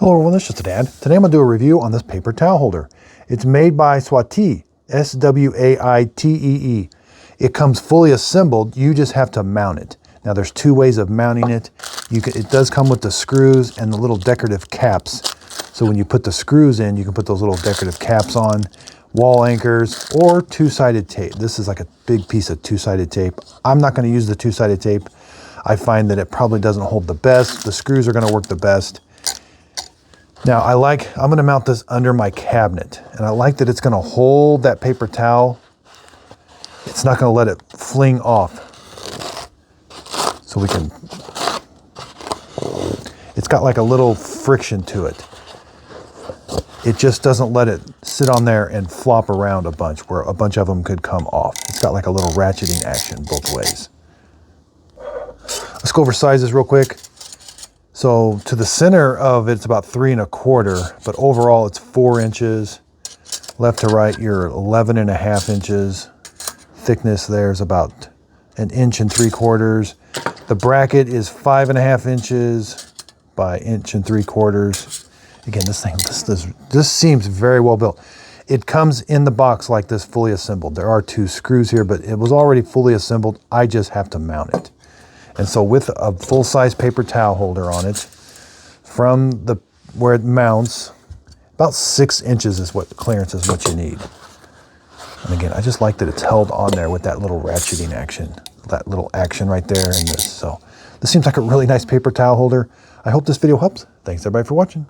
Hello everyone, this is just Dad. Today I'm going to do a review on this paper towel holder. It's made by Swaitee, S-W-A-I-T-E-E. It comes fully assembled, you just have to mount it. Now there's two ways of mounting it. It does come with the screws and the little decorative caps. So when you put the screws in, you can put those little decorative caps on, wall anchors, or two-sided tape. This is like a big piece of two-sided tape. I'm not going to use the two-sided tape. I find that it probably doesn't hold the best. The screws are going to work the best. Now I'm going to mount this under my cabinet, and I like that it's going to hold that paper towel. It's not going to let it fling off. So it's got like a little friction to it. It just doesn't let it sit on there and flop around a bunch where a bunch of them could come off. It's got like a little ratcheting action both ways. Let's go over sizes real quick. So to the center of it, it's about 3 1/4, but overall it's 4 inches. Left to right, you're 11 1/2 inches. Thickness there is about 1 3/4 inches. The bracket is 5 1/2 inches by 1 3/4 inches. Again, this seems very well built. It comes in the box like this, fully assembled. There are 2 screws here, but it was already fully assembled. I just have to mount it. And so with a full-size paper towel holder on it, from where it mounts, about 6 inches is what clearance is what you need. And again, I just like that it's held on there with that little ratcheting action, that little action right there and this. So this seems like a really nice paper towel holder. I hope this video helps. Thanks everybody for watching.